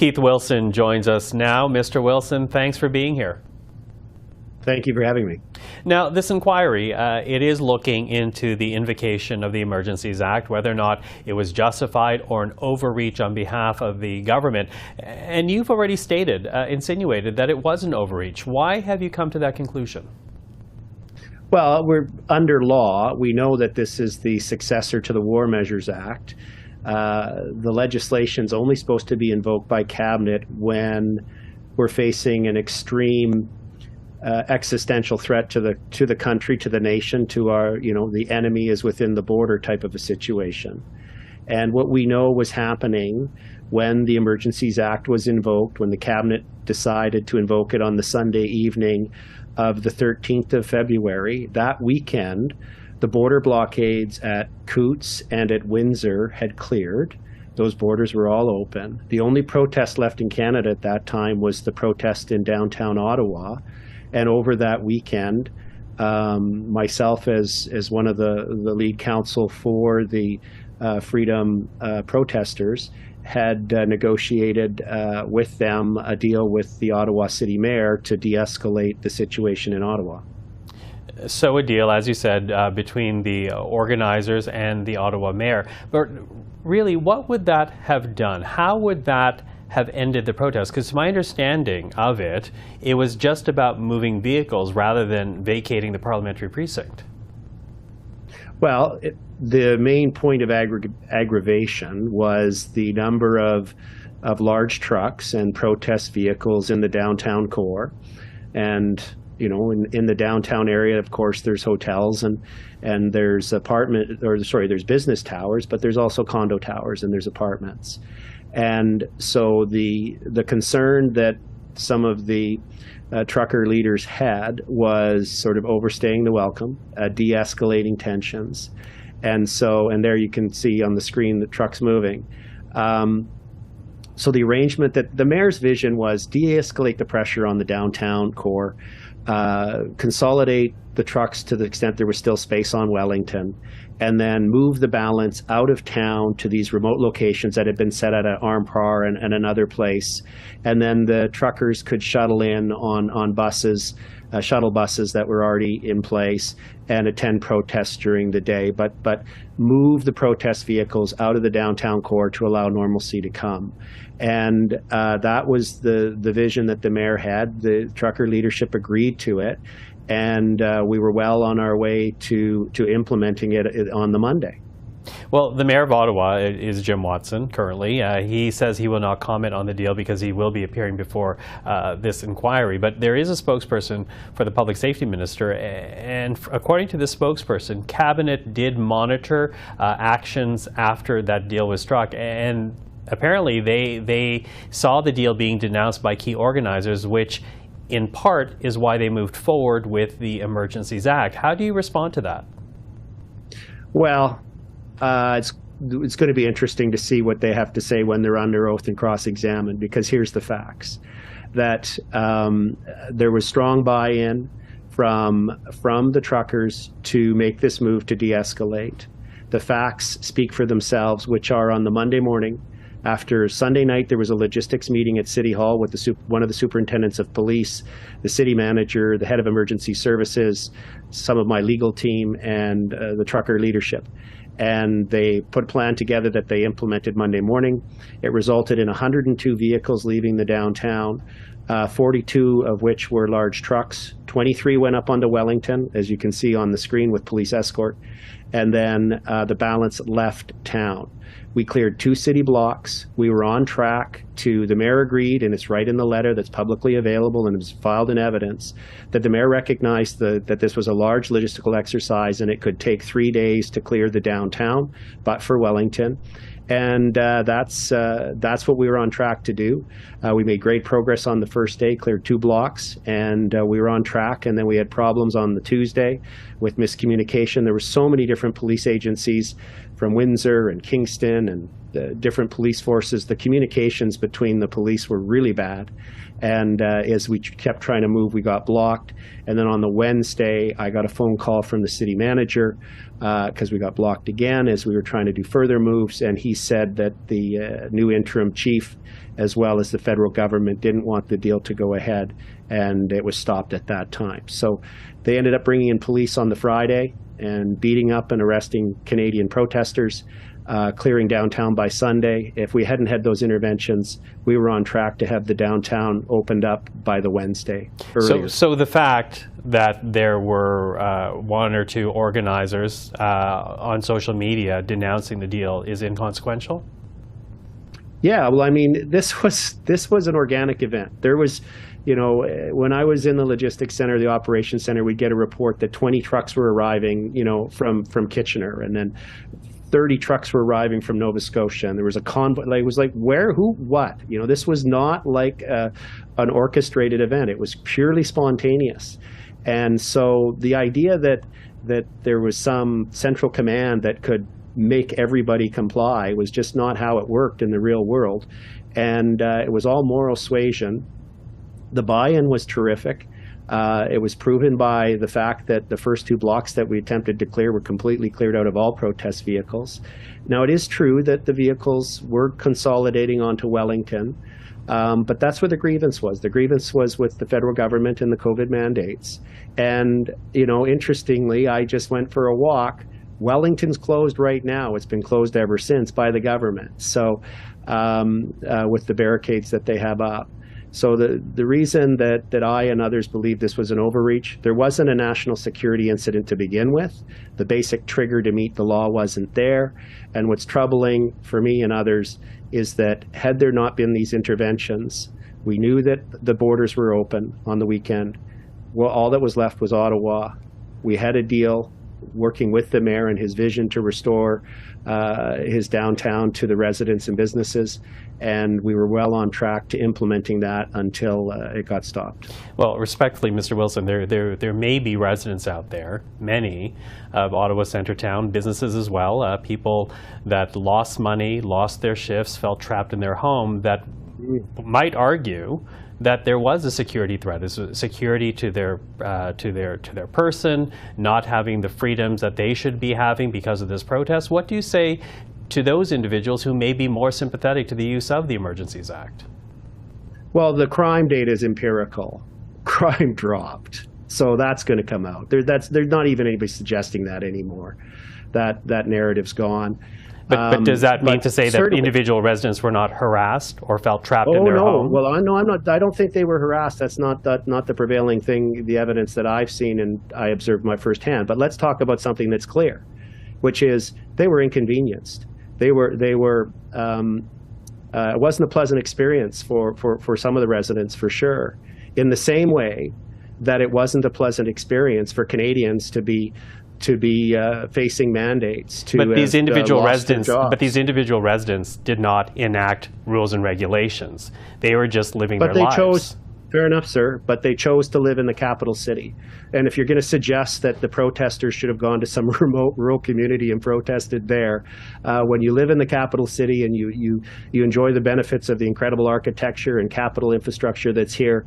Keith Wilson joins us now. Mr. Wilson, thanks for being here. Thank you for having me. Now, this inquiry, it is looking into the invocation of the Emergencies Act, whether or not it was justified or an overreach on behalf of the government. And you've already stated, insinuated that it was an overreach. Why have you come to that conclusion? Well, we're under law. We know that this is the successor to the War Measures Act. The legislation's only supposed to be invoked by cabinet when we're facing an extreme existential threat to the country, to the nation, to our, the enemy is within the border type of a situation. And what we know was happening when the Emergencies Act was invoked, when the cabinet decided to invoke it on the Sunday evening of the 13th of February, that weekend, the border blockades at Coutts and at Windsor had cleared. Those borders were all open. The only protest left in Canada at that time was the protest in downtown Ottawa. And over that weekend, myself as one of the lead counsel for the Freedom protesters had negotiated with them a deal with the Ottawa City Mayor to de-escalate the situation in Ottawa. So a deal, as you said, between the organizers and the Ottawa Mayor. But really, what would that have done? How would that have ended the protest? Because to my understanding of it, it was just about moving vehicles rather than vacating the parliamentary precinct. Well, the main point of aggravation was the number of large trucks and protest vehicles in the downtown core. And, in the downtown area, of course, there's hotels and there's there's business towers, but there's also condo towers and there's apartments. And so the concern that some of the trucker leaders had was sort of overstaying the welcome, de-escalating tensions. And there you can see on the screen the trucks moving. So the arrangement that the mayor's vision was de-escalate the pressure on the downtown core, consolidate the trucks to the extent there was still space on Wellington, and then move the balance out of town to these remote locations that had been set at Armpar and another place. And then the truckers could shuttle in on buses, shuttle buses that were already in place, and attend protests during the day, but move the protest vehicles out of the downtown core to allow normalcy to come. And that was the vision that the mayor had. The trucker leadership agreed to it. And we were well on our way to implementing it on the Monday. Well, the mayor of Ottawa is Jim Watson currently. He says he will not comment on the deal because he will be appearing before this inquiry. But there is a spokesperson for the public safety minister. And according to the spokesperson, cabinet did monitor actions after that deal was struck. And apparently they saw the deal being denounced by key organizers, which in part is why they moved forward with the Emergencies Act. How do you respond to that? Well, it's going to be interesting to see what they have to say when they're under oath and cross-examined, because here's the facts. That there was strong buy-in from the truckers to make this move to de-escalate. The facts speak for themselves, which are on the Monday morning. After Sunday night, there was a logistics meeting at City Hall with one of the superintendents of police, the city manager, the head of emergency services, some of my legal team, and the trucker leadership. And they put a plan together that they implemented Monday morning. It resulted in 102 vehicles leaving the downtown, 42 of which were large trucks. 23 went up onto Wellington, as you can see on the screen, with police escort. And then the balance left town. We cleared 2 city blocks. We were on track to, the mayor agreed, and it's right in the letter that's publicly available and it was filed in evidence, that the mayor recognized that this was a large logistical exercise and it could take 3 days to clear the downtown, but for Wellington. And that's what we were on track to do. We made great progress on the first day, cleared 2 blocks, and we were on track. And then we had problems on the Tuesday with miscommunication. There were so many different police agencies from Windsor and Kingston and the different police forces. The communications between the police were really bad. And as we kept trying to move, we got blocked. And then on the Wednesday, I got a phone call from the city manager because we got blocked again as we were trying to do further moves. And he said that the new interim chief as well as the federal government didn't want the deal to go ahead, and it was stopped at that time. So they ended up bringing in police on the Friday and beating up and arresting Canadian protesters, clearing downtown by Sunday. If we hadn't had those interventions, we were on track to have the downtown opened up by the Wednesday earlier. So the fact that there were one or two organizers on social media denouncing the deal is inconsequential? Yeah, well, I mean, this was an organic event. There was, when I was in the logistics center, the operations center, we'd get a report that 20 trucks were arriving, from Kitchener, and then 30 trucks were arriving from Nova Scotia, and there was a convoy. Like, it was like, where, who, what? This was not like an orchestrated event. It was purely spontaneous. And so the idea that there was some central command that could make everybody comply was just not how it worked in the real world. And it was all moral suasion. The buy-in was terrific. It was proven by the fact that the first 2 blocks that we attempted to clear were completely cleared out of all protest vehicles. Now, it is true that the vehicles were consolidating onto Wellington, but that's where the grievance was. The grievance was with the federal government and the COVID mandates. And, interestingly, I just went for a walk. Wellington's closed right now. It's been closed ever since by the government. So with the barricades that they have up. So the reason that I and others believe this was an overreach, there wasn't a national security incident to begin with. The basic trigger to meet the law wasn't there. And what's troubling for me and others is that had there not been these interventions, we knew that the borders were open on the weekend. Well, all that was left was Ottawa. We had a deal working with the mayor and his vision to restore his downtown to the residents and businesses, and we were well on track to implementing that until it got stopped. Well, respectfully, Mr. Wilson, there may be residents out there, many of Ottawa Centretown, businesses as well, people that lost money, lost their shifts, felt trapped in their home, that might argue that there was a security threat, a security to their person, not having the freedoms that they should be having because of this protest. What do you say to those individuals who may be more sympathetic to the use of the Emergencies Act? Well, the crime data is empirical. Crime dropped, so that's going to come out. There's not even anybody suggesting that anymore. That narrative's gone. But does that mean to say that individual residents were not harassed or felt trapped in their home? Well, no, I'm not. I don't think they were harassed. That's not the prevailing thing, the evidence that I've seen and I observed my firsthand. But let's talk about something that's clear, which is they were inconvenienced. It wasn't a pleasant experience for some of the residents, for sure. In the same way that it wasn't a pleasant experience for Canadians to be facing mandates to but these individual residents did not enact rules and regulations. They were just living their lives. Fair enough, sir, but they chose to live in the capital city. And if you're going to suggest that the protesters should have gone to some remote rural community and protested there, when you live in the capital city and you enjoy the benefits of the incredible architecture and capital infrastructure that's here,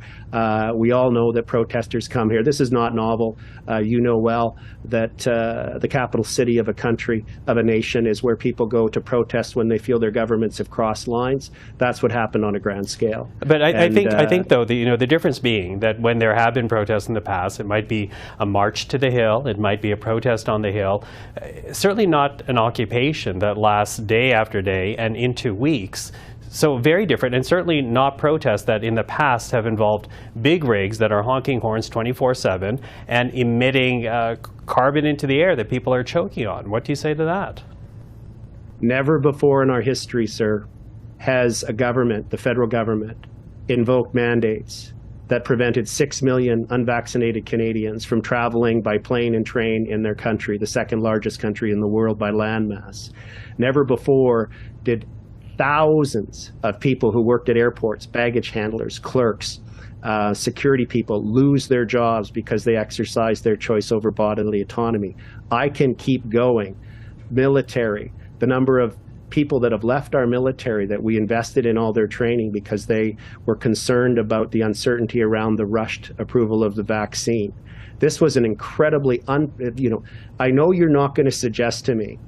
we all know that protesters come here. This is not novel. You know well that the capital city of a country, of a nation, is where people go to protest when they feel their governments have crossed lines. That's what happened on a grand scale. But I think though, the difference being that when there have been protests in the past, it might be a march to the Hill, it might be a protest on the Hill, certainly not an occupation that lasts day after day and into weeks. So very different, and certainly not protests that in the past have involved big rigs that are honking horns 24/7 and emitting carbon into the air that people are choking on. What do you say to that? Never before in our history, sir, has a government, the federal government, invoked mandates that prevented 6 million unvaccinated Canadians from traveling by plane and train in their country, the second largest country in the world by landmass. Never before did thousands of people who worked at airports, baggage handlers, clerks, security people lose their jobs because they exercised their choice over bodily autonomy. I can keep going. Military, the number of people that have left our military that we invested in all their training because they were concerned about the uncertainty around the rushed approval of the vaccine. This was an incredibly, I know you're not going to suggest to me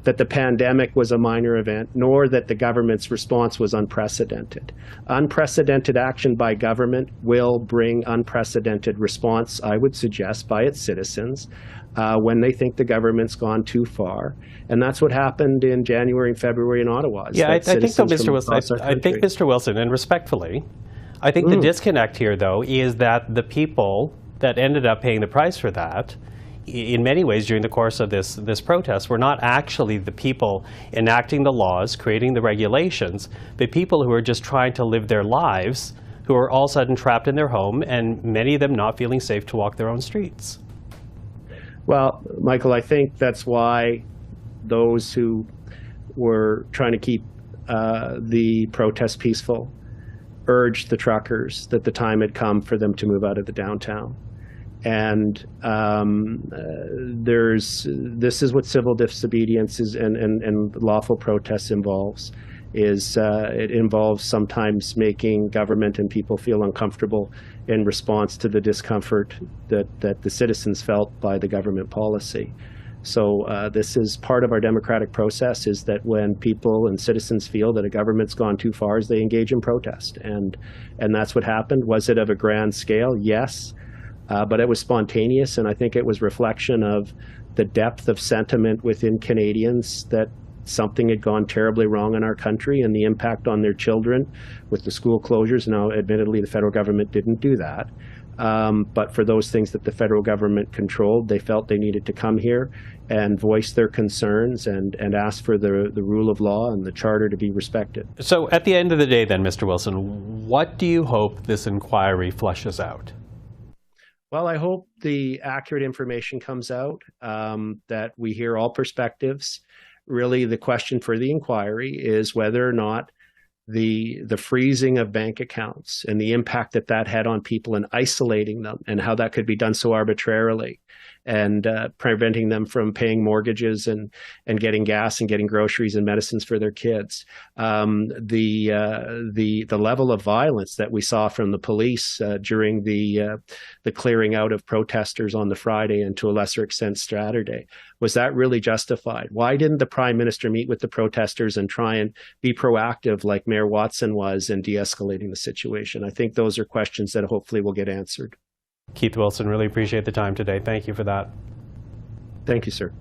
that the pandemic was a minor event, nor that the government's response was unprecedented. Unprecedented action by government will bring unprecedented response, I would suggest, by its citizens when they think the government's gone too far. And that's what happened in January and February in Ottawa. Yeah, I think so, Mr. Wilson. I think, Mr. Wilson, and respectfully, I think the disconnect here, though, is that the people that ended up paying the price for that, in many ways during the course of this protest, were not actually the people enacting the laws, creating the regulations, but people who are just trying to live their lives, who are all of a sudden trapped in their home, and many of them not feeling safe to walk their own streets. Well, Michael, I think that's why those who were trying to keep the protest peaceful urged the truckers that the time had come for them to move out of the downtown. And this is what civil disobedience is and lawful protests involves. It involves sometimes making government and people feel uncomfortable in response to the discomfort that the citizens felt by the government policy. So this is part of our democratic process, is that when people and citizens feel that a government's gone too far, they engage in protest. And that's what happened. Was it of a grand scale? Yes. But it was spontaneous, and I think it was reflection of the depth of sentiment within Canadians that something had gone terribly wrong in our country, and the impact on their children with the school closures. Now, admittedly, the federal government didn't do that. But for those things that the federal government controlled, they felt they needed to come here and voice their concerns and ask for the rule of law and the charter to be respected. So at the end of the day then, Mr. Wilson, what do you hope this inquiry flushes out? Well, I hope the accurate information comes out, that we hear all perspectives. Really, the question for the inquiry is whether or not the freezing of bank accounts and the impact that had on people and isolating them, and how that could be done so arbitrarily, and preventing them from paying mortgages and getting gas and getting groceries and medicines for their kids. The level of violence that we saw from the police during the clearing out of protesters on the Friday, and to a lesser extent Saturday, was that really justified? Why didn't the Prime Minister meet with the protesters and try and be proactive like Mayor Watson was in de-escalating the situation? I think those are questions that hopefully will get answered. Keith Wilson, really appreciate the time today. Thank you for that. Thank you, sir.